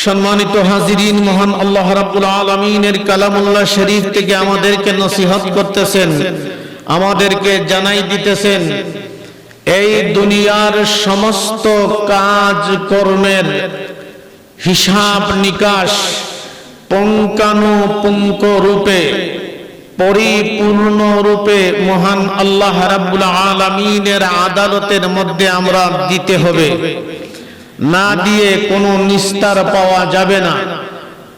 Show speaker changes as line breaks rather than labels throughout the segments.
সম্মানিত হাজিরিন, মহান আল্লাহ রাব্বুল আলামিনের কালামুল্লাহ শরীফ থেকে আমাদেরকে নসিহত করতেছেন, আমাদেরকে জানাই দিতেছেন এই দুনিয়ার সমস্ত কাজ কর্মের হিসাব নিকাশ পুঙ্খানুপুঙ্খ রূপে পরিপূর্ণ রূপে মহান আল্লাহ রাব্বুল আলামিনের আদালতের মধ্যে আমরা দিতে হবে। না দিয়ে কোনো নিস্তার পাওয়া যাবে না।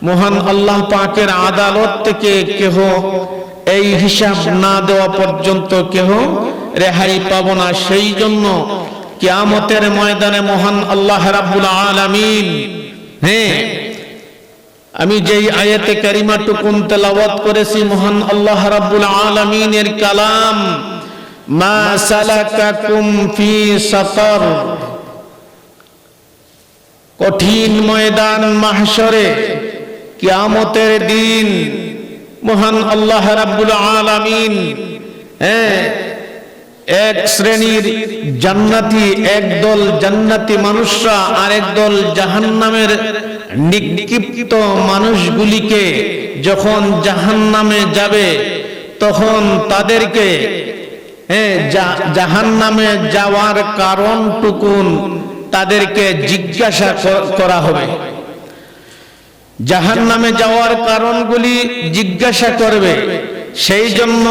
মহান আল্লাহ পাকের আদালত থেকে কেহ এই হিসাব না দেওয়া পর্যন্ত কেহ রেহাই পাব না। সেই জন্য কিয়ামতের ময়দানে মহান আল্লাহ রাব্বুল আলামিন, আমি যেই আয়াতে কারিমাটুকুন তেলাওয়াত করেছি, মহান আল্লাহ রাব্বুল আলামিনের কালাম, মা সালাকাকুম ফি সাকার, কঠিন ময়দান মাহশরে কিয়ামতের দিন মহান আল্লাহ রাব্বুল আলামিন এক শ্রেণীর জান্নাতি, একদল জান্নাতি মানুষরা আরেক দল জাহান্নামের নিক্ষিপ্ত মানুষগুলিকে যখন জাহান্নামে যাবে তখন তাদেরকে জাহান্নামে যাওয়ার কারণটুকুন তাদেরকে জিজ্ঞাসা করা হবে। জাহান্নামে যাওয়ার কারণগুলি জিজ্ঞাসা করবে। সেই জন্য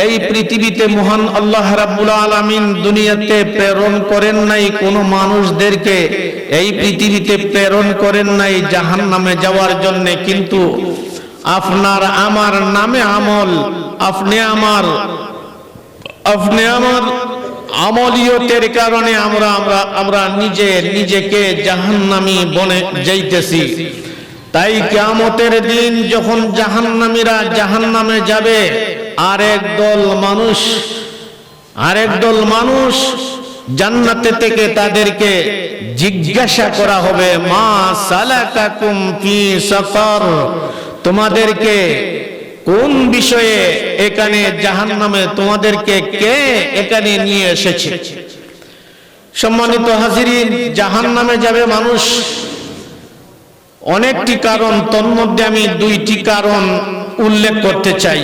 এই পৃথিবীতে মহান আল্লাহ রাব্বুল আলামিন দুনিয়াতে প্রেরণ করেন নাই কোনো মানুষদেরকে, এই পৃথিবীতে প্রেরণ করেন নাই জাহান্নামে যাওয়ার জন্য, কিন্তু আপনার আমার নামে আমল, আপনি আমার আমলিয়তের কারণে আমরা নিজেকে জাহান্নামী বনে যাইতেছি। তাই কিয়ামতের দিন যখন জাহান্নামীরা জাহান্নামে যাবে, আরেক দল মানুষ জান্নাতে থেকে তাদেরকে জিজ্ঞাসা করা হবে, মা সালাকাকুম ফি সাকার, তোমাদেরকে কোন বিষয়ে এখানে জাহান্নামে তোমাদেরকে কে এখানে নিয়ে এসেছে? সম্মানিত হাজিরিন, জাহান্নামে যাবে মানুষ অনেকটি কারণ, তন্মধ্যে আমি দুইটি কারণ উল্লেখ করতে চাই।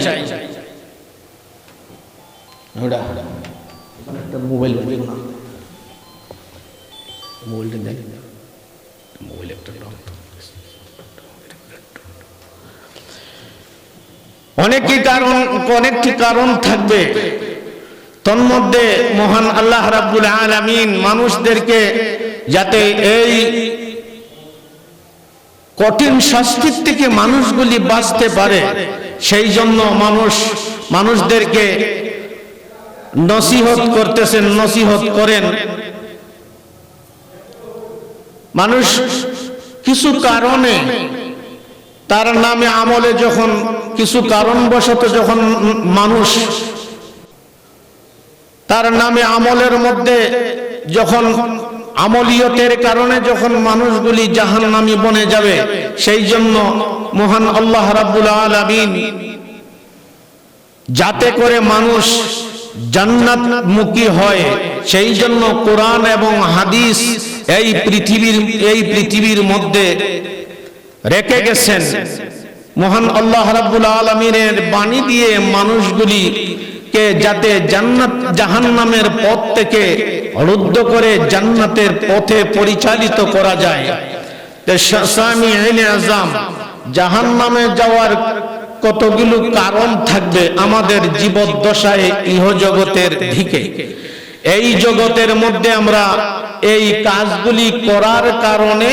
অনেকটি কারণ থাকবে। তন্মধ্যে মহান আল্লাহ রাব্বুল আলামিন মানুষদেরকে যাতে এই কঠিন শাস্তির থেকে মানুষগুলি বাঁচতে পারে, সেই জন্য মানুষদেরকে নসিহত করেন। মানুষ কিছু কারণে তার নামে আমলে যখন কিছু কারণবশত যখন মানুষ তার নামে আমলের মধ্যে যখন আমলিয়তের কারণে যখন মানুষগুলি জাহান্নামী বনে যাবে, সেই জন্য মহান আল্লাহ রাব্বুল আলামিন যাতে করে মানুষ জান্নাতমুখী হয়, সেই জন্য কোরআন এবং হাদিস এই পৃথিবীর মধ্যে রেখে গেছেন। মহান আল্লাহ রাব্বুল আলামিনের বাণী দিয়ে মানুষগুলিকে যাতে জাহান্নামের পথ থেকে রুদ্ধ করে জান্নাতের পথে পরিচালিত করা যায়। জাহান্নামে যাওয়ার কতগুলো কারণ থাকবে আমাদের জীবদ্দশায় ইহজগতের দিকে। এই জগতের মধ্যে আমরা এই কাজগুলি করার কারণে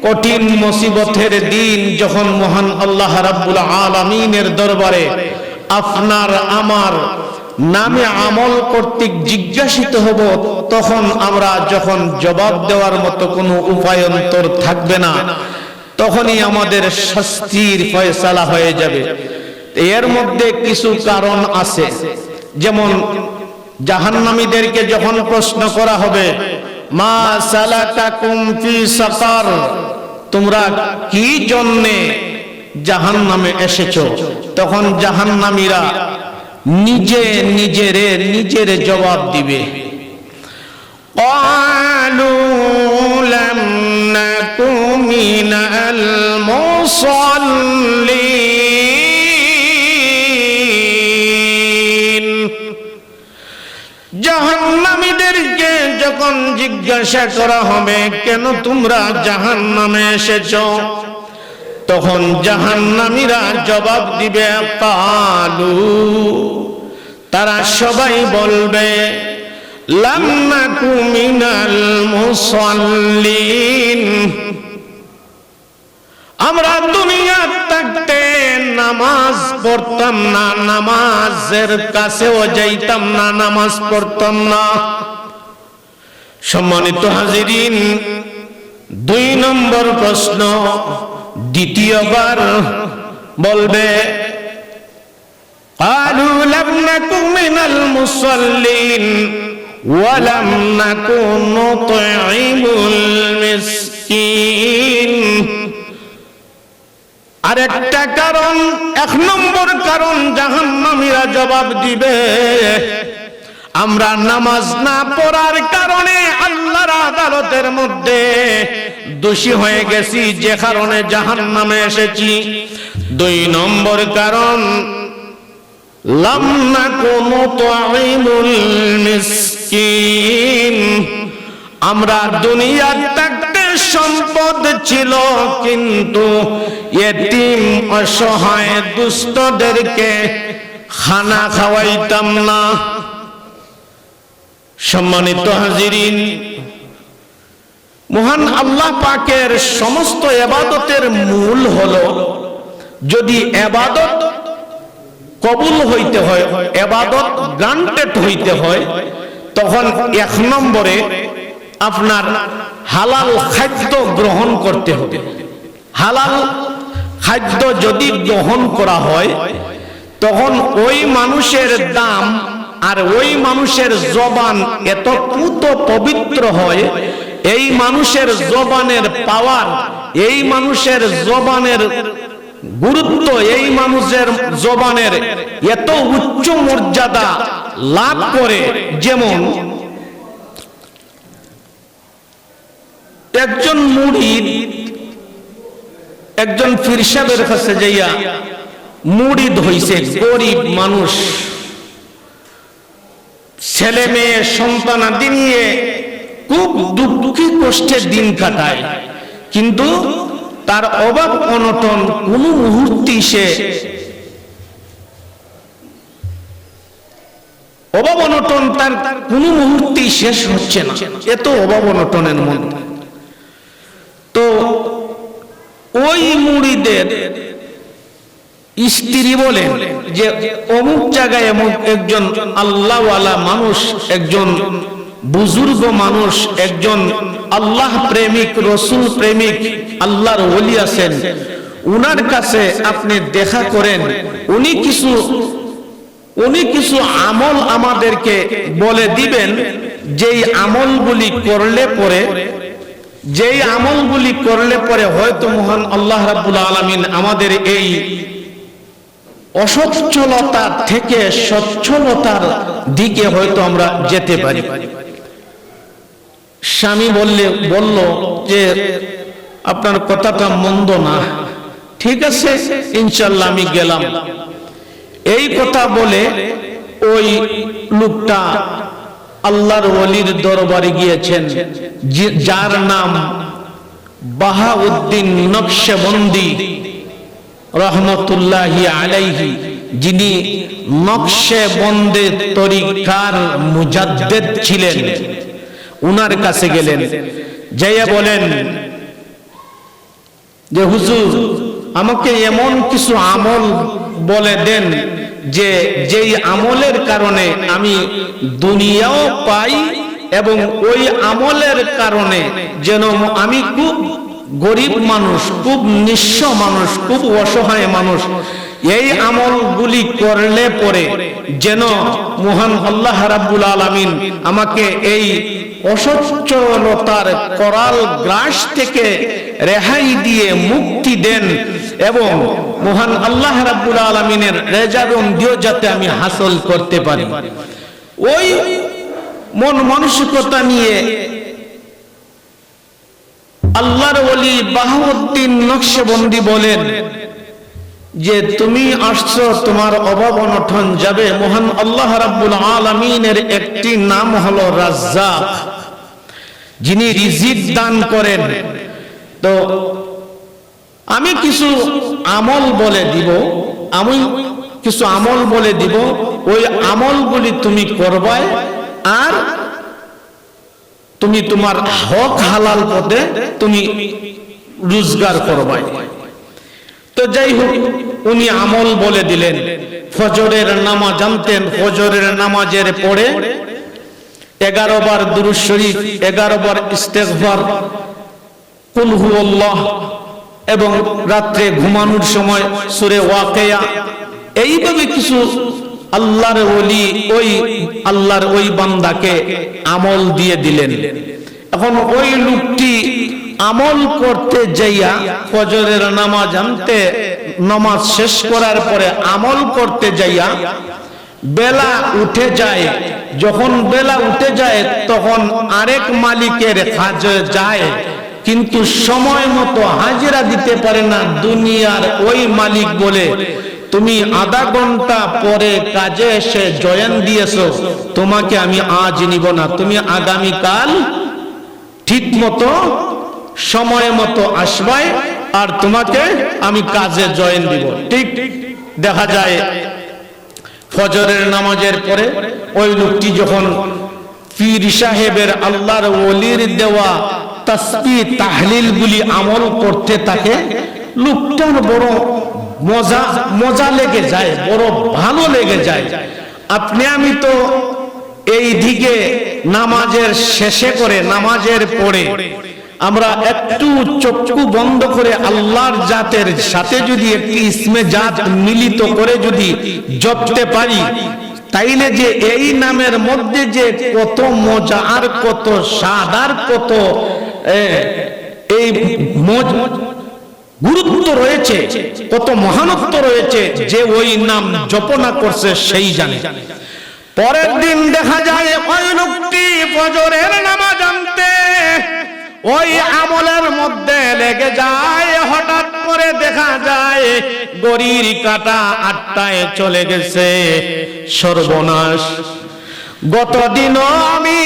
কঠিন মুসিবতের দিন যখন মহান আল্লাহ রাব্বুল আলামিনের দরবারে আপনার আমার নামে আমল কর্তৃক জিজ্ঞাসিত হব, তখন আমরা যখন জবাব দেওয়ার মতো কোনো উপায়ন্তর থাকবে না, তখনই আমাদের শাস্তির ফয়সালা হয়ে যাবে। এর মধ্যে কিছু কারণ আছে, যেমন জাহান্নামীদেরকে যখন প্রশ্ন করা হবে, মা সালাকাকুম ফি সাকার, তোমরা কি জন্যে জাহান্নামে এসেছো? তখন জাহান্নামীরা নিজের জবাব দিবে, ক্বালু লাম নাকুম মিনাল মুসাল্লিন। জাহান্নামীদেরকে যখন জিজ্ঞাসা করা হবে কেন তোমরা জাহান্নামে এসেছো, তখন জাহান্নামীরা জবাব দিবে কালু, তারা সবাই বলবে লাম নাকু মিনাল মুসাল্লিন, আমরা দুনিয়ার থাকতে নামাজ পড়তাম না, নামাজের কাছেও যাইতাম না, নামাজ পড়তাম না। সম্মানিত হাজিরিন, 2 নম্বর প্রশ্ন দ্বিতীয়বার বলবে ক্বালু লাম নাকু মিনাল মুসাল্লিন ওয়া লাম নাকু নুতঈমুল মিসকিন। আরেকটা কারণ, 1 নম্বর কারণ জাহান্নামীরা জবাব দিবে আমরা নামাজ না পড়ার কারণে আল্লাহর আদালতের মধ্যে দোষী হয়ে গেছি, যে কারণে জাহান্নামে এসেছি। 2 নম্বর কারণ লাম নাকু নুতঈমুল মিসকিন, আমরা দুনিয়ার থাকতে সম্পদ ছিল কিন্তু ইতিম অসহায় দুস্থদেরকে খানা খাওয়াইতাম না। সম্মানিত হাজিরিন, মহান আল্লাহ পাকের সমস্ত ইবাদতের মূল হলো, যদি ইবাদত কবুল হইতে হয়, ইবাদত গ্রান্টেড হইতে হয়, তখন 1 নম্বরে আপনার হালাল খাদ্য গ্রহণ করতে হবে। হালাল খাদ্য যদি গ্রহণ করা হয় তখন ওই মানুষের দাম আর ওই মানুষের জবান এত পুত পবিত্র হয়, এই মানুষের জবানের পাওয়ার, এই মানুষের জবানের গুরুত্ব, এই মানুষের জবানের এত উচ্চ মর্যাদা লাভ করে। যেমন একজন মুরিদ একজন পীর সাহেবের কাছে যাইয়া মুরিদ হইছে, গরিব মানুষ, ছেলে মেয়ে সন্তানাদি নিয়ে খুব দুঃখী কষ্টে দিন কাটায়, কিন্তু তার অভাব অনটন কোনো মুহূর্তে সে অভাব অনটন তার কোনো মুহূর্তেই শেষ হচ্ছে না, এত অভাব অনটনের মধ্যে। তো ওই মুরিদের স্ত্রী বলেন যে অমুক জায়গায় এমন একজন আল্লাহওয়ালা মানুষ, একজন বুজুর্গ মানুষ, একজন আল্লাহ প্রেমিক, রসুল প্রেমিক, আল্লাহর ওলি আছেন, উনার কাছে আপনি দেখা করেন, উনি কিছু আমল আমাদেরকে বলে দিবেন, যেই আমলগুলি করলে পরে হয়তো মহান আল্লাহ রাব্বুল আলামিন আমাদের এই অসচ্ছলতা থেকে সচ্ছলতার দিকে হয়তো আমরা যেতে পারি। স্বামী বলল যে আপনার কথাটা মন্দ না, ঠিক আছে ইনশাআল্লাহ আমি গেলাম। এই কথা বলে ওই লোকটা আল্লাহর ওলির দরবারে গিয়েছেন, যার নাম বাহাউদ্দিন নকশবন্দি রহমতুল্লাহি আলাইহি, যিনি নকশবন্দি তরিকার মুজাদ্দিদ ছিলেন। উনার কাছে গেলেন, যাইয়া বলেন যে হুজুর আমাকে এমন কিছু আমল বলে দেন যে যেই আমলের কারণে আমি দুনিয়াও পাই এবং ওই আমলের কারণে যেন আমি খুব গরিব মানুষ, খুব নিঃস্ব মানুষ, খুব অসহায় মানুষ, এই আমলগুলি করলে পরে যেন মহান আল্লাহ রাব্বুল আলামিন আমাকে এই অসচ্ছলতার করাল গ্রাস থেকে রেহাই দিয়ে মুক্তি দেন এবং মহান আল্লাহ রাব্বুল আলামিনের রেজাবন্দিও যাতে আমি হাসিল করতে পারি। ওই মন মানসিকতা নিয়ে আল্লাহর ওলি বাহাউদ্দিন নকশবন্দি বলেন যে তুমি আসছো, তোমার অভাব অনটন যাবে। মহান আল্লাহ রাব্বুল আলামিনের একটি নাম হলো রাজ্জাক, যিনি রিজিক দান করেন। তো আমি কিছু আমল বলে দিব, ওই আমলগুলি তুমি করবে আর তুমি তোমার হক হালাল পথে তুমি রোজগার করবে। তো যাই হোক, উনি আমল বলে দিলেন। ফজরের নামাজ জানতেন, ফজরের নামাজের পরে 11 বার দুরূদ শরীফ, 11 বার ইস্তেগফার, কুল হুয়াল্লাহ, এবং রাত্রে ঘুমানোর সময় সূরা ওয়াকিয়া। এইভাবে কিছু আল্লাহর ওলি আল্লাহর ওই বান্দাকে আমল দিয়ে দিলেন। এখন ওই লোকটি আমল করতে যাইয়া ফজরের নামাজ আনতে, নামাজ শেষ করার পরে আমল করতে যাইয়া বেলা উঠে যায়। যখন বেলা উঠে যায় তখন আরেক মালিকের কাজে যায়, কিন্তু সময় মতো হাজিরা দিতে পারে না। দুনিয়ার ওই মালিক বলে, তুমি আধা ঘন্টা পরে কাজে এসে জয়েন দিয়েছো, তোমাকে আমি আজ নিব না, তুমি আগামীকাল ঠিক মতো সময় মতো আসবে আর তোমাকে আমি কাজে জয়েন দিব। ঠিক দেখা যায় ফজরের নামাজের পরে ওই লোকটি যখন পীর সাহেবের আল্লাহর ওলির দেওয়া তাসবিহ তাহলিল গুলি আমল করতে থাকে, লোকটার বড় মজা লেগে যায়, বড় ভালো লেগে যায়। আপনি আমি তো এই দিকে নামাজের শেষে করে, নামাজের পরে আমরা একটু চক্ষু বন্ধ করে আল্লাহর জাতের সাথে যদি একটি ইসমে জাত মিলিত করে যদি জপতে পারি, তাইলে যে এই নামের মধ্যে যে কত মজা আর কত স্বাদ আর কত এই গুরুত্ব রয়েছে, কত মহানত্ব রয়েছে, যে ওই নাম জপনা করছে সেই জানে। পরের দিন দেখা যায় ওই লোকটি ফজরের নামাজ আনতে ওই আমলের মধ্যে লেগে যায়। হঠাৎ করে দেখা যায় ঘড়ির কাঁটা 8টায় চলে গেছে। সর্বনাশ! গতদিনও আমি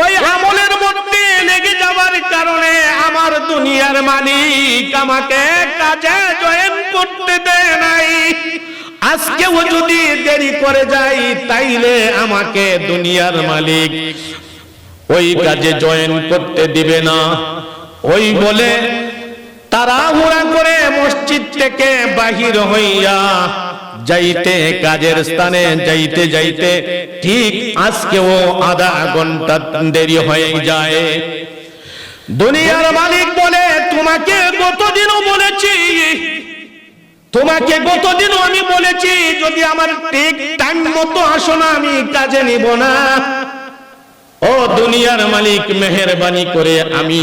ওই আমলের মধ্যে লেগে যাওয়ার কারণে আমার দুনিয়ার মালিক আমাকে কাজে জয়েন করতে দেয় নাই। আজকেও যদি দেরি করে যাই তাইলে আমাকে দুনিয়ার মালিক ওই কাজে জয়েন করতে দিবে না। ওই বলে তাড়াহুড়া করে মসজিদ থেকে বাহির হইয়া যাইতে, কাজের স্থানে যাইতে যাইতে ঠিক আজকেও আধা ঘন্টা দেরি হয়ে যায়। দুনিয়ার মালিক বলে, তোমাকে গতদিনও আমি বলেছি যদি আমার ঠিক টাইম মতো আসো না আমি কাজে নিব না। ও দুনিয়ার মালিক, মেহেরবানি করে আমি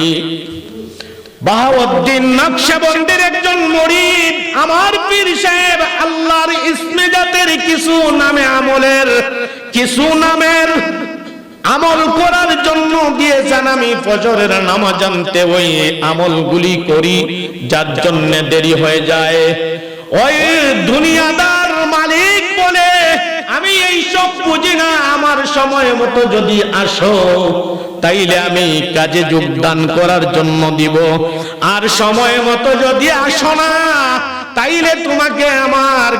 বাহাউদ্দিন নকশবন্দির একজন মুরিদ, আমার পীর সাহেব আল্লাহর ইসমে জাতের কিছু নামের আমল করার জন্য দিয়েছেন। আমি ফজরের নামাজ আনতে ওই আমলগুলি করি, যার জন্য দেরি হয়ে যায়। ওই দুনিয়াদার মালিক বলে, আমি এই সব বুঝি না, আমার সময় মতো যদি আসো তাইলে আমি কাজে যোগদান করার জন্য দিব, আর সময় মতো যদি আসো না তাইলে তোমাকে আমার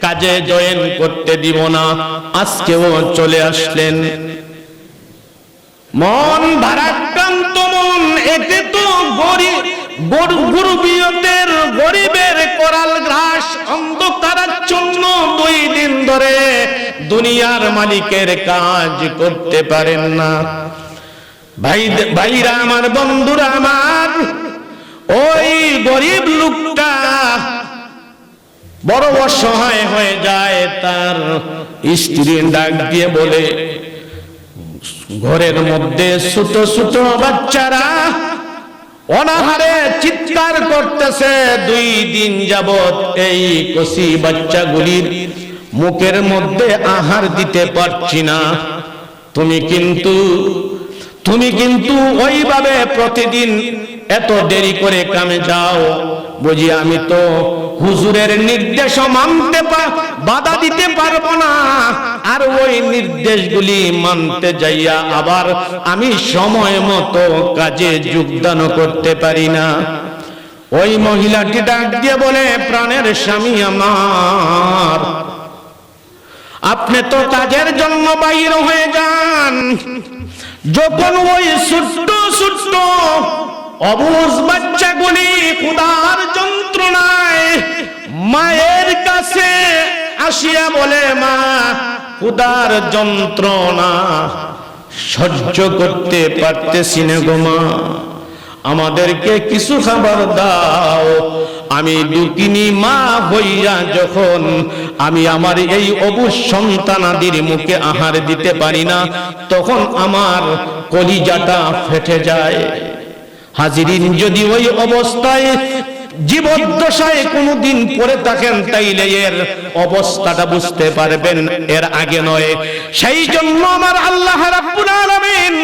কাজে জয়েন করতে দিব না। আজকেও চলে আসলেন। মন ভারাক্রান্ত মন, এতে তো গরিবের করাল গ্রাস, অন্ধকারাচ্ছন্ন 2 দিন ধরে দুনিয়ার মালিকের কাজ করতে পারেন না। ভাইরা আমার, বন্ধুরা আমার, ওই গরিব লোকটা বড় অসহায় হয়ে যায়। তার স্ত্রী ডাক দিয়ে বলে, ঘরের মধ্যে ছোট ছোট বাচ্চারা অনাহারে চিৎকার করতেছে। 2 দিন যাবত এই কচি বাচ্চাগুলির মুখের মধ্যে আহার দিতে পারছি না। তুমি কিন্তু ওইভাবে প্রতিদিন এত দেরি করে কামে যাও? বুঝি আমি তো হুজুরের নির্দেশ মানতে বাধা দিতে পারবো না, আর ওই নির্দেশগুলি মানতে যাইয়া আবার আমি সময় মতো কাজে যোগদান করতে পারি না। ওই মহিলাটি ডাক দিয়ে বলে, প্রাণের স্বামী আমার, আপনি তো কাজের জন্য বাইর হয়ে যান, যখন ওই ছোট্ট ছোট্ট অবুঝ বাচ্চাগুলি ক্ষুধার যন্ত্রণায় মায়ের কাছে আসিয়া বলে, মা ক্ষুধার যন্ত্রণা সহ্য করতে পারতেছি না গো মা, আমাদেরকে কিছু খাবার দাও। আমি দুঃখিনী মা হইয়া যখন আমি আমার এই অবুঝ সন্তানাদির মুখে আহার দিতে পারি না, তখন আমার কলিজাটা ফেটে যায়। হাজিরিন, যদি ওই অবস্থায় জীবদ্দশায় কোনদিন পড়ে থাকেন, তাইলে এর অবস্থাটা বুঝতে পারবেন, এর আগে নয়। সেই জন্য আমার আল্লাহ রাব্বুল আলামিন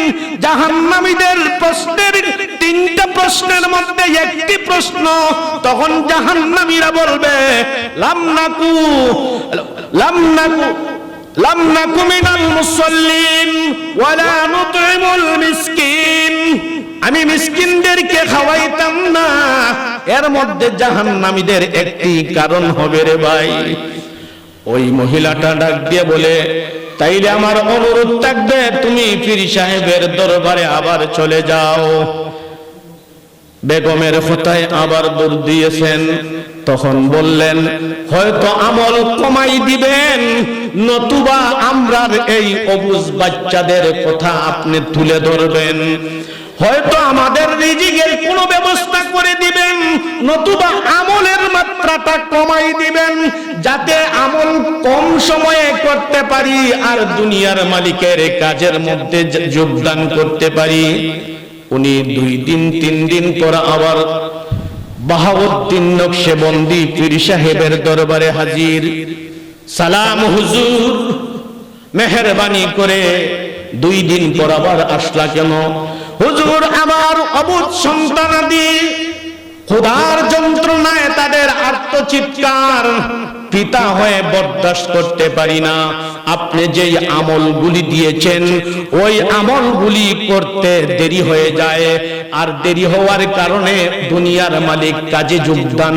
জাহান্নামীদের প্রশ্নের, তিনটা প্রশ্নের মধ্যে একটি প্রশ্ন, তখন জাহান্নামীরা বলবে, লাম নাকু মিনাল মুসাল্লিন ওয়ালা নুতইমুল মিসকিন, আমি মিসকিনদেরকে খাওয়াইতাম না। এর মধ্যে জাহান্নামীদের একটি কারণ হবে রে ভাই। ওই মহিলাটা ডাক দিয়ে বলে, তাইলে আমার অনুরোধ থাকবে, তুমি পীর সাহেবের দরবারে আবার চলে যাও। বেগমের কথায় আবার দৌড় দিয়েছেন। তখন বললেন, হয়তো আমল কমাই দিবেন, নতুবা আমরার এই অবুঝ বাচ্চাদের কথা আপনি তুলে ধরবেন, হয়তো আমাদের রিজিকের কোনো ব্যবস্থা করে দিবেন, নতুবা আমলের মাত্রাটা কমাই দিবেন, যাতে আমল কম সময়ে করতে পারি আর দুনিয়ার মালিকের কাজের মধ্যে যোগদান করতে পারি। উনি 2 দিন 3 দিন পর আবার বাহাউদ্দিন নকশবন্দি পীর সাহেবের দরবারে হাজির। সালাম হুজুর, মেহেরবানি করে 2 দিন পর আবার আসলা কেন? হুজুর, আমার অবুঝ সন্তানাদি ক্ষুধার যন্ত্রণায় তাদের আর্তচিৎকার পিতা হয়ে বরদাস্ত করতে পারি না। আপনি যেই আমলগুলি দিয়েছেন ওই আমলগুলি করতে দেরি হয়ে যায়, আর দেরি হওয়ার কারণে দুনিয়ার মালিক কাজে যোগদান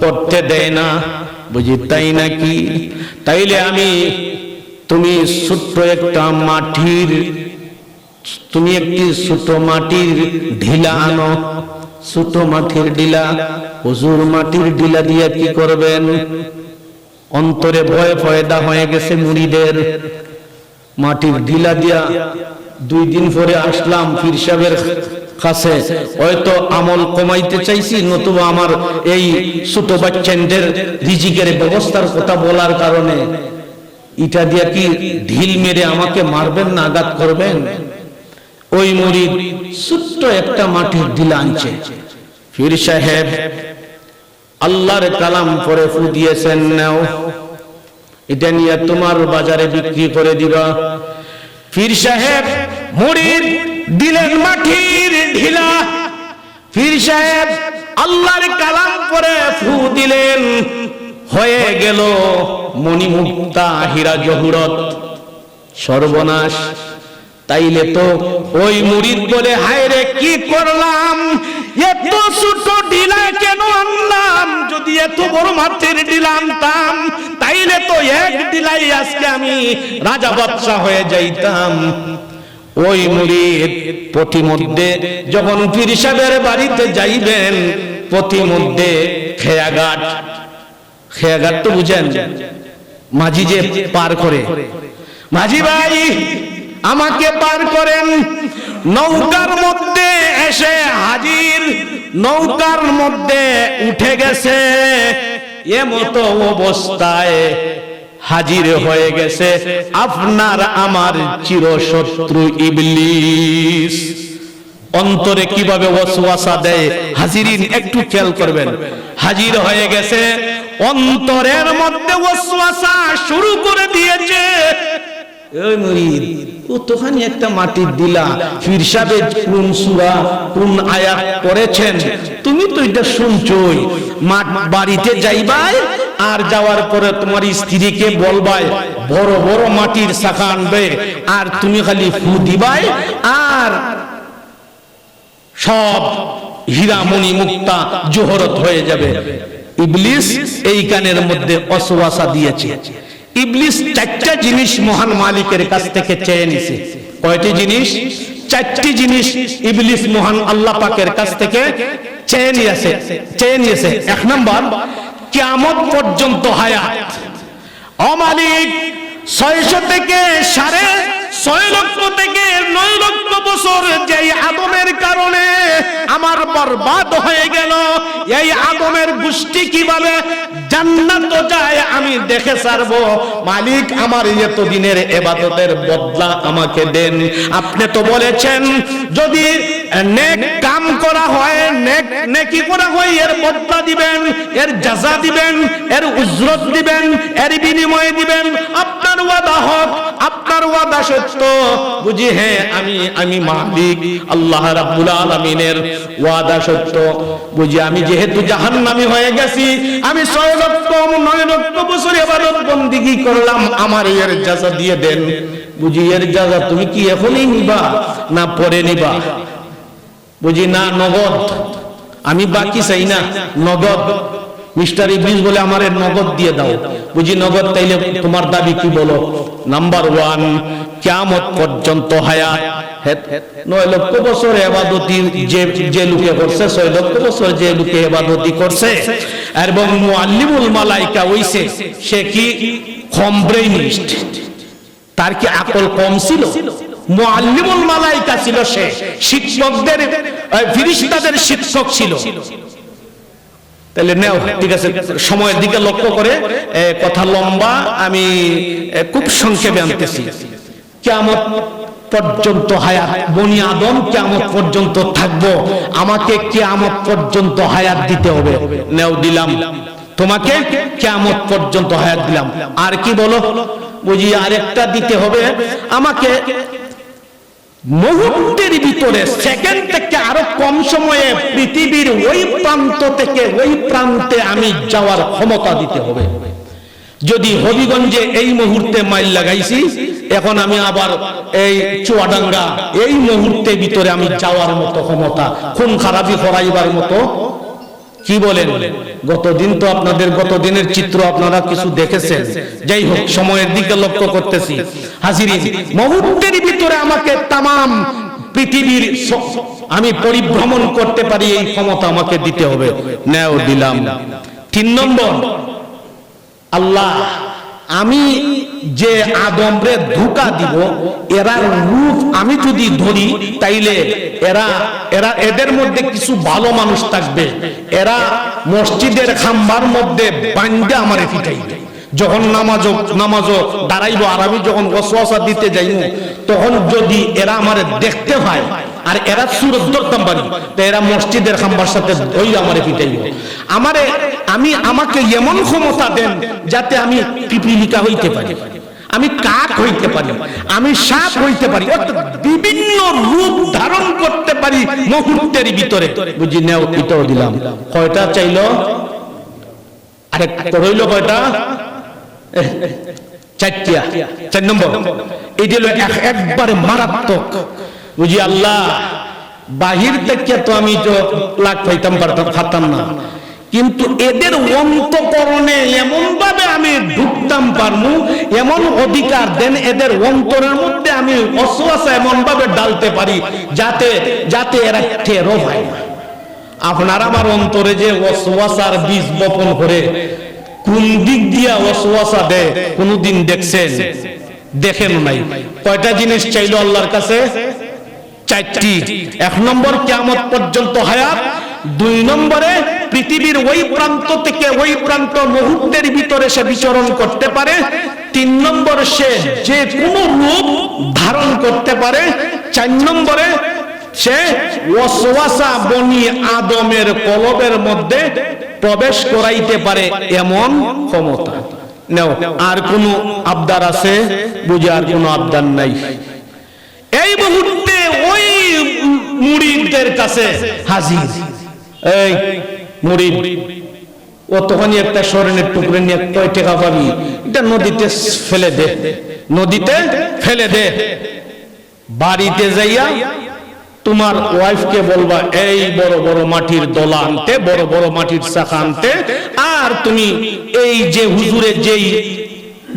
করতে দেয় না। বুঝি তাই নাকি? তাইলে তুমি ছোট্ট একটা তুমি একটি ছোট মাটির ঢিলা আনো, ছোট মাটির ঢিলা। হুজুর, মাটির ঢিলা দিয়ে কি করবেন? অন্তরে ভয় পয়দা হয়ে গেছে মুরিদের। মাটির ঢিলা দিয়া 2 দিন পরে আসলাম পীর সাহেবের কাছে, হয়তো আমল কমাইতে চাইছি, নতুবা আমার এই ছোট বাচ্চাদের রিজিকের ব্যবস্থার কথা বলার কারণে ইটা দিয়া কি ঢিল মেরে আমাকে মারবেন না, আঘাত করবেন? ওই মুরিদ ছোট্ট একটা মাটির ঢিলা আনছে। পীর সাহেব আল্লাহর কালাম পড়ে ফু দিয়েছেন, নাও এটা নিয়ে তোমার বাজারে বিক্রি করে দিবা। পীর সাহেব মুরিদ দিলেন মাটির ঢিলা, পীর সাহেব আল্লাহর কালাম পড়ে ফু দিলেন, হয়ে গেল মণিমুক্তা হীরা জহুরত। সর্বনাশ! তাইলে তো ওই মুরিদ বলে, হায় রে কি করলাম, এত ছোট ঢিলা কেন আনলাম? যদি এত বড় মাটির ঢিলা আনতাম তাইলে তো এক ঢিলাই আজকে আমি রাজা বাদশা হয়ে যাইতাম। ওই মুরিদ প্রতিমধ্যে যখন পীর সাহেবের বাড়িতে যাইবেন, প্রতিমধ্যে খেয়াঘাট তো বুঝেন, মাঝি যে পার করে, মাঝি ভাই আমাকে পার করেন। নৌকার মধ্যে এসে হাজির, নৌকার মধ্যে উঠে গেছে, এমতো অবস্থায় হাজির হয়ে গেছে আপনার আমার চিরশত্রু ইবলিস। অন্তরে কিভাবে ওয়াসওয়াসা দেয় হাজিরিন একটু খেয়াল করবেন। হাজির হয়ে গেছে, অন্তরের মধ্যে ওয়াসওয়াসা শুরু করে দিয়েছে, ওই মুরিদ কতখানি একটা মাটি দিলা, পীর সাহেব কোন সূরা কোন আয়াত পড়েছেন তুমি তো এটা শুনছই, বাড়িতে যাইবাই আর যাওয়ার পরে তোমার স্ত্রীকে বলবাই বড় বড় মাটির শাখা আনবে আর তুমি খালি ফু দিবাই আর সব হীরামণি মুক্তা জোহরত হয়ে যাবে। ইবলিস এই গানের মধ্যে ওয়াসওয়াসা দিয়েছে। ইবলিস চারটা জিনিস মহান মালিকের কাছ থেকে চেয়ে নিছে। কয়টি জিনিস? চারটি জিনিস ইবলিস মহান আল্লাহ পাকের কাছ থেকে চেয়ে নিয়েছে। এক নম্বর, কিয়ামত পর্যন্ত হায়াত। ও মালিক, 600 থেকে 6.5 লক্ষ থেকে 9 লক্ষ বছর যেই আদমের কারণে আমার বরবাদ হয়ে গেল, এই আদমের গোষ্ঠী কিভাবে জান্নাত যায় আমি দেখে ছাড়বো। মালিক, আমার এতদিনের ইবাদতের বদলা আমাকে দেন। আপনি তো বলেছেন যদি নেক কাম করা হয়, নেকি করা হয়, এর বদলা দিবেন, এর জাযা দিবেন, এর উজরত দিবেন, এর বিনিময় দিবেন। আপনার ওয়াদা হক, আপনার ওয়াদা সত্য। বুঝি হ্যাঁ, আমি মালিক আল্লাহ রাব্বুল আলামিনের ওয়াদা সত্য। বুঝি আমি যেহেতু জাহান্নামী হয়ে গেছি, আমি 6 লক্ষ 9 লক্ষ বছর ইবাদত বন্দেগী করলাম, আমার এর জাযা দিয়ে দেন। বুঝি এর জাযা তুমি কি এখনই নিবা না পরে নিবা? বুঝি না, নগদ। আমি বাকি চাই না, নগদ। মিস্টার ইবলিস বলে আমার নগদ দিয়ে দাও। বুঝি নগদ, তাইলে তোমার দাবি কি বলো? নাম্বার 1, কিয়ামত পর্যন্ত হায়াত। 9 লক্ষ বছর ইবাদতি যে লোকে করছে, 6 লক্ষ বছর যে লোকে ইবাদতি করছে, এবং মুআল্লিমুল মালায়েকা হইছে, সে কি কম ব্রেইনিস্ট? তার কি আকল কম ছিল? মুআল্লিমুল মালায়েকা ছিল, সে শিক্ষকদের ফেরেশতাদের শিক্ষক ছিল। তাহলে নেও, ঠিক আছে, সময়ের দিকে লক্ষ্য করে, কথা লম্বা, আমি খুব সংক্ষেপে আনতেছি। কিয়ামত পর্যন্ত হায়াত, বনি আদম কিয়ামত পর্যন্ত থাকবো, আমাকে কিয়ামত পর্যন্ত হায়াত দিতে হবে। নেও, দিলাম তোমাকে, কিয়ামত পর্যন্ত হায়াত দিলাম। আর কি বলো? বুঝি আরেকটা দিতে হবে আমাকে, মুহূর্তের ভিতরে, সেকেন্ড থেকে আরো কম সময়ে পৃথিবীর ওই প্রান্ত থেকে ওই প্রান্তে আমি যাওয়ার ক্ষমতা দিতে হবে। যদি হবিগঞ্জে এই মুহূর্তে মাইল লাগাইছি, এখন আমি আবার এই চুয়াডাঙ্গা এই মুহূর্তে ভিতরে আমি যাওয়ার মতো ক্ষমতা, খুন খারাপি করাইবার মতো। কি বলেন? গতদিন তো আপনাদের গতদিনের চিত্র আপনারা কিছু দেখেছেন। যাই হোক, সময়ের দিকে লক্ষ্য করতেছি। হাজিরিন, মুহূর্তের ভিতরে আমাকে তামাম পৃথিবীর আমি পরিভ্রমণ করতে পারি, এই ক্ষমতা আমাকে দিতে হবে। নেও, দিলাম। 3 নম্বর, আল্লাহ, আমি যে আদমরে ধোঁকা দিব, এরার রূপ আমি যদি ধরি, তাইলে এদের মধ্যে কিছু ভালো মানুষ থাকবে, এরা মসজিদের খাম্বার মধ্যে বান্দা আমারে পিটাইবে। যখন নামাজও দাঁড়াইবো আর আমি যখন ওয়াসওয়াসা দিতে যাইব, তখন যদি এরা আমারে দেখতে পায় আর এরা সুরত ধরতাম পারি, তো এরা মসজিদের খাম্বার সাথে ধইরা আমারে পিটাইব। আমাকে এমন ক্ষমতা দেন যাতে আমি পিপিলিকা হইতে পারি, আমি কাক হইতে পারি, আমি সাপ হইতে পারি, বিভিন্ন রূপ ধারণ করতে পারি মুহূর্তের ভিতরে। বুঝি নেও, এটাও দিলাম। কয়টা চাইলো? আরেকটা রইল কয়টা? 4টা। 4 নম্বর, এইটা হলো একবারে মারাত্মক। বুঝি আল্লাহ, বাহির থেকে তো আমি তো লাখ পাইতাম না, কিন্তু এদের অন্তঃকরণে এমন ভাবে আমি ঢুকতাম পারমু, এমন অধিকার দেন এদের অন্তরের মধ্যে আমি ওয়াসওয়াসা এমন ভাবে ডালতে পারি যাতে এরা টেরও পায় না। আপনার আমার অন্তরে যে ওয়াসওয়াসার বীজ বপন করে কোন দিক দিয়া ওয়াসওয়াসা দেয় কোনদিন দেখছেন? দেখেন নাই। কয়টা জিনিস চাইলো আল্লাহর কাছে? 4টি। 1 নম্বর, কিয়ামত পর্যন্ত হায়াত। 2 নম্বরে, পৃথিবীর ওই প্রান্ত থেকে ওই প্রান্ত মুহূর্তের ভিতরে সে বিচরণ করতে পারে। 3 নম্বর, সে যে কোনো রূপ ধারণ করতে পারে। 4 নম্বরে, সে ওয়াসওয়াসা বনি আদমের কলবের মধ্যে প্রবেশ করাইতে পারে এমন ক্ষমতা। নাও, আর কোন আবদার আছে? বুঝে আর কোনো আবদার নাই। এই মুহূর্তে ওই মুরিদদের কাছে হাজির, এই মুরিদ ও তখনই একটা স্বর্ণের টুকরো নিয়ে কয় টাকা পাবি, এটা নদীতে ফেলে দে, নদীতে ফেলে দে। বাড়িতে যাইয়া তোমার ওয়াইফকে বলবা এই বড় বড় মাটির দলা আনতে, বড় বড় মাটির চাকা আনতে, আর তুমি এই যে হুজুরের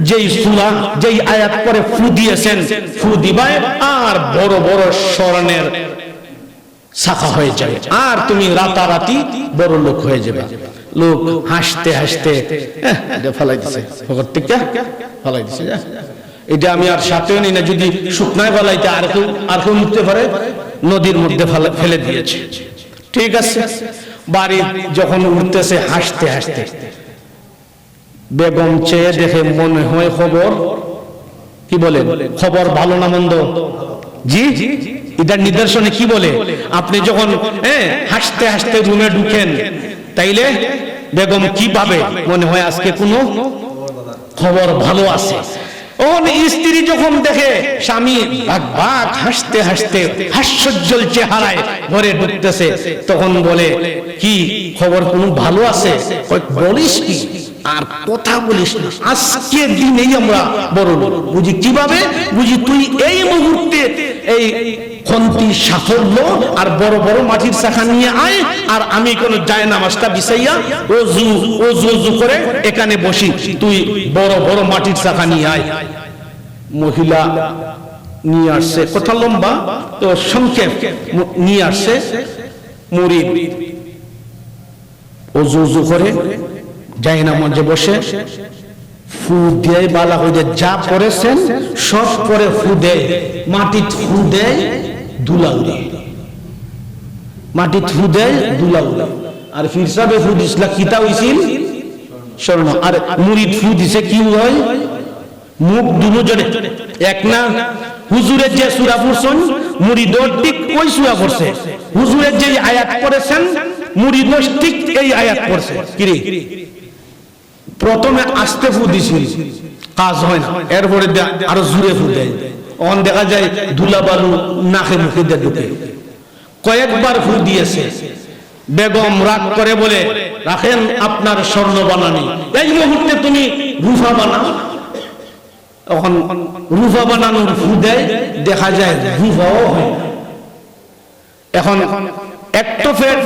যেই সূরা যেই আয়াত করে ফু দিয়েছেন ফু দিবাই, আর বড় বড় স্বর্ণের শাখা হয়ে যাবে, আর তুমি রাতারাতি বড় লোক হয়ে যাবে। লোক হাসতে হাসতে ফেলাই দিছে, ফকর থেকে ফেলাই দিছে। এটা আমি আর সাথেও নিই না, যদি শুকনায় ফেলাইতে আর কেউ উঠতে পারে, নদীর মধ্যে ফেলে দিয়েছে। ঠিক আছে, বাড়ি যখন উঠতেছে হাসতে হাসতে, বেগম চেয়ে দেখে মনে হয় খবর, কি বলে খবর ভালো না মন্দ? জি, এটার নিদর্শনে কি বলে? আপনি যখন হাসতে হাসতে রুমে ঢুকেন, তাইলে বেগম কি পাবে? মনে হয় আজকে কোনো খবর ভালো আছে। স্ত্রী যখন দেখে স্বামী ভাগ হাসতে হাসতে হাস্যোজ্জ্বল চেহারায় ঘরে ঢুকতেছে, তখন বলে কি খবর, কোনো ভালো আছে? বলিস কি আর কথা বলিস না, আজকে দিনেই আমরা বড় লোক। বুঝি কিভাবে? বুঝি তুই এই মুহূর্তে এই খন্তি সাফল্য আর বড় বড় মাটির চাকা নিয়ে আয়, আর আমি কোন যায় নামাজটা বিছাইয়া ওযু করে এখানে বসি, তুই বড় বড় মাটির চাকা নিয়ে আয়। মহিলা নিয়ে আসছে, কথা লম্বা তো সংক্ষেপ, নিয়ে আসছে। মুরিদ ওযু করে যায় নামাজে বসে ফু দিয়ে বালা হয়ে যা পড়েছেন সব পরে ফু দেয়, মাটি ফু দেয়, ধুলা উড়ে, মাটি ফু দেয়, ধুলা উড়ে। আর ফির সাহেব ফু দিছিলা কিতা হইছিল স্বর্ণ, আর মুরিদ ফু দিছে কি হয়? মুখ দুজনে এক না। হুজুরের যে সূরা পড়ছেন মুরিদ ঠিক ওই সূরা পড়ছে, হুজুরের যে আয়াত পড়েছেন মুরিদ ঠিক এই আয়াত পড়ছে। কি রে, প্রথমে আস্তে ফু দিছিল, কাজ হয় না, এরপরে আরো জোরে ফু দেয়, অন দেখা যায় ধুলা বালু নাকে মুখে ঢুকে। কয়েকবার ফু দিয়েছে। বেগম রাগ করে বলে, রাখেন আপনার স্বর্ণ বানানি, এই মুহূর্তে তুমি রূপা বানাও। এখন রূপা বানানোর ফু দেয়, দেখা যায় রূপাও হয়। এখন একটা ফের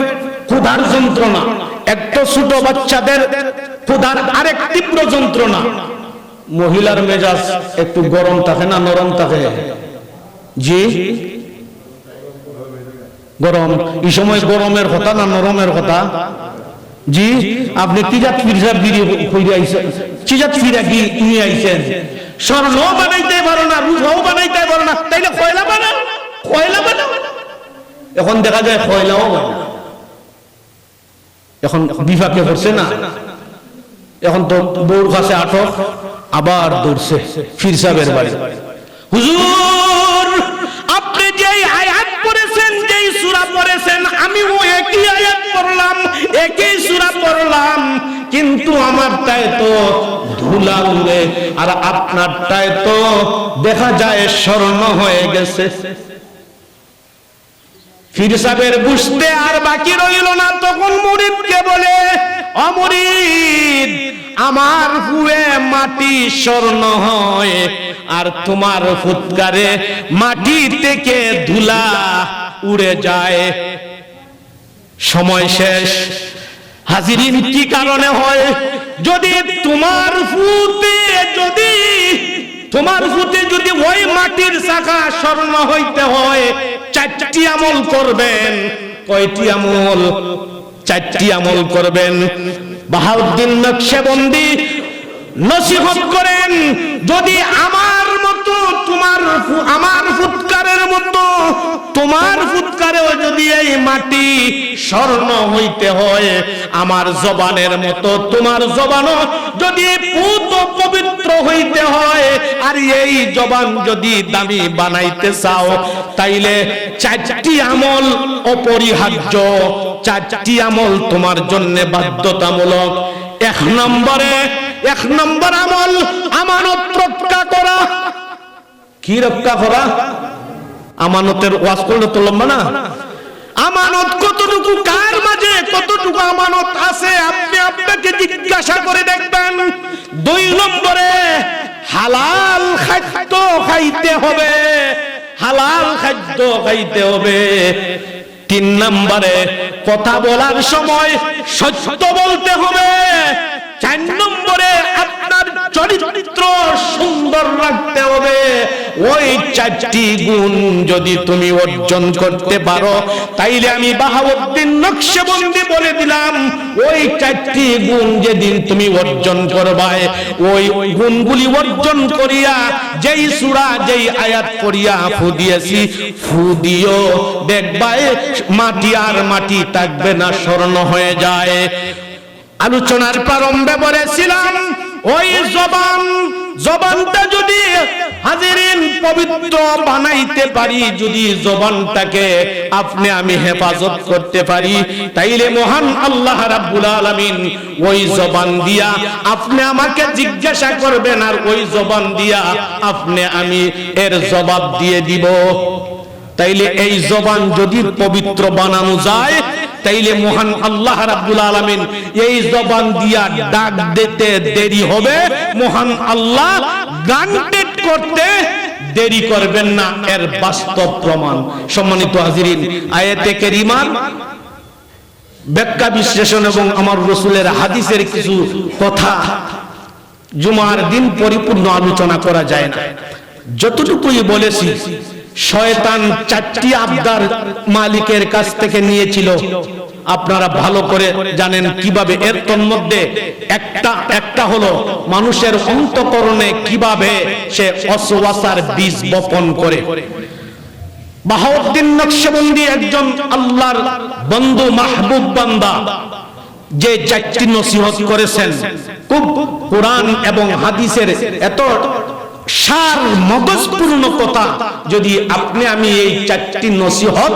ক্ষুধার যন্ত্রণা, একটা ছোট বাচ্চাদের ক্ষুধার আরেক তীব্র যন্ত্রণা। মহিলার মেজাজ একটু গরম থাকে না নরম থাকে? জি, গরম। এই সময় গরমের কথা না নরমের কথা? জি, আপনি কি জাত ফিরসা বিড়ি কইরা আইছেন, কি জাত ফিরা কি নিয়ে আইছেন? স্বর্ণ বানাইতে পারো না, রূপাও বানাইতে পারো না, তাইলে কয়লা বানাও, কয়লা বানাও। এখন দেখা যায় কয়লাও বানাও। এখন বিভাগে পড়ছে না, এখন তো বউর কাছে আটক, আবার দৌড়ছে ফির সাহেবের বাড়ি। হুজুর, আপনি যেই আয়াত পড়েছেন, যেই সূরা পড়েছেন, আমিও একই আয়াত পড়লাম, একই সূরা পড়লাম, কিন্তু আমারটায় তো ধুলা উড়ে আর আপনারটায় তো দেখা যায় স্বর্ণ হয়ে গেছে। ফির সাহেবের বুঝতে আর বাকি রইল না, তখন মুরিদকে বলে, ও মুরিদ, আমার ফুয়ে মাটি স্বর্ণ হয়, আর তোমার ফুৎকারে মাটি থেকে ধুলা উড়ে যায়। সময় শেষ। হাজিরিন, কি কারণে হয়? যদি তোমার ফুতে যদি ওই মাটির চাকা স্বর্ণ হইতে হয়, 4টি আমল করবেন। কয়টি আমল? 4টি আমল করবেন। বাহাউদ্দিন নকশবন্দি নসিহত করেন, যদি আমার মতো আমার ফুৎকারের মতো তোমার ফুৎকারেও যদি এই মাটি স্বর্ণ হইতে হয়, আমার জবানের মতো তোমার জবানও যদি পুত পবিত্র হইতে হয়, আর এই জবান যদি দামি বানাইতে চাও, তাইলে 4টি আমল অপরিহার্য, 4টি আমল তোমার জন্য বাধ্যতামূলক। 1 নম্বর আমল আমানত রক্ষা করা। কি রক্ষা করা? আমানতের ওয়াজ করলে তো লম্বা না। আমানত কতটুকু, কার মাঝে কতটুকু আমানত আছে আপনি আপনাকে জিজ্ঞাসা করে দেখবেন। 2 নম্বরে হালাল খাদ্য খাইতে হবে, হালাল খাদ্য খাইতে হবে। 3 নম্বরে কথা বলার সময় সত্য বলতে হবে। 4 নম্বরে আপনার চরিত্র সুন্দর রাখতে হবে। ওই 4টি গুণ যদি তুমি অর্জন করতে পারো, তাইলে আমি বাহাউদ্দিন নকশবন্দি বলে দিলাম, ওই 4টি গুণ যেদিন তুমি অর্জন করবে, ওই গুণগুলি অর্জন করিয়া যেই সূরা যেই আয়াত পড়িয়া ফু দিয়েছি, ফু দিও, দেখবাই মাটি আর মাটি থাকবে না, স্বর্ণ হয়ে যায়। আলোচনার প্রারম্ভে বলেছিলাম ওই জবানটা যদি হাজিরিন পবিত্র বানাইতে পারি, যদি জবানটাকে আপনি আমি হেফাজত করতে পারি, তাইলে মহান আল্লাহ রাব্বুল আলামিন ওই জবান দিয়া আপনি আমাকে জিজ্ঞাসা করবেন, আর ওই জবান দিয়া আপনি আমি এর জবাব দিয়ে দিব। তাইলে এই জবান যদি পবিত্র বানানো যায়, তাইলে মহান আল্লাহ রাব্বুল আলামিন এই জবান দিয়া ডাক দিতে দেরি হবে, মহান আল্লাহ গ্রান্টেড করতে দেরি করবেন না, এর বাস্তব প্রমাণ। সম্মানিত হাজিরিন, আয়াতে কারিমার ব্যাখ্যা বিশ্লেষণ এবং আমার রাসূলের হাদিসের কিছু কথা জুমার দিন পরিপূর্ণ আলোচনা করা যায় না। যতটুকুই বলেছি, শয়তান 4টি আবদার মালিকের কাছ থেকে নিয়েছিল, আপনারা ভালো করে জানেন কিভাবে। এর তন্মধ্যে একটা হলো মানুষের অন্তঃকরণে কিভাবে সে ওয়াসওয়াসার বীজ বপন করে। বাহাউদ্দিন নকশবন্দি একজন আল্লাহর বন্ধু, মাহবুব বান্দা, যে 4টি নসিহত করেছেন, খুব কোরআন এবং হাদিসের এত সার মগজপূর্ণ কথা যদি আপনি আমি এই 4টি নসিহত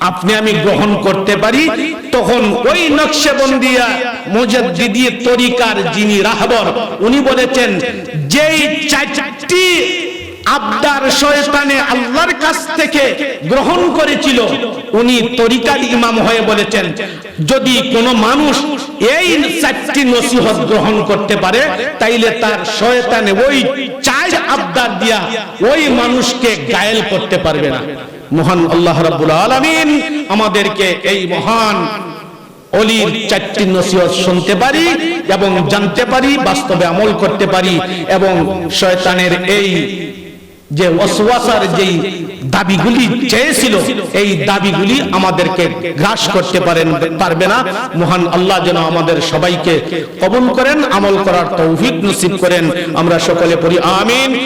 আপনি আমি গ্রহণ করতে পারি, তখন ওই নকশবন্দিয়া মুজাদ্দিদি তরিকার যিনি রাহবর, উনি বলেছেন যেই 4টি আবদার শয়তানে আল্লাহর কাছ থেকে গ্রহণ করেছিল, উনি তরিকার ইমাম হয়ে বলেছেন, যদি কোনো মানুষ এই 4টি নসিহত গ্রহণ করতে পারে, তাইলে তার শয়তানে ওই 4 আবদার দিয়া ওই মানুষকে ঘায়েল করতে পারবে না। মহান আল্লাহ রাব্বুল আলামিন আমাদেরকে এই মহান ওলির 4টি নসিহত শুনতে পারি এবং জানতে পারি, বাস্তবে আমল করতে পারি, এবং শয়তানের এই যে ওয়াসওয়াসার যেই দাবিগুলি চেয়েছিল, এই দাবিগুলি আমাদেরকে গ্রাস করতে পারবে না। মহান আল্লাহ যেন আমাদের সবাইকে কবুল করেন, আমল করার তৌফিক নসিব করেন। আমরা সকলে পড়ি আমিন।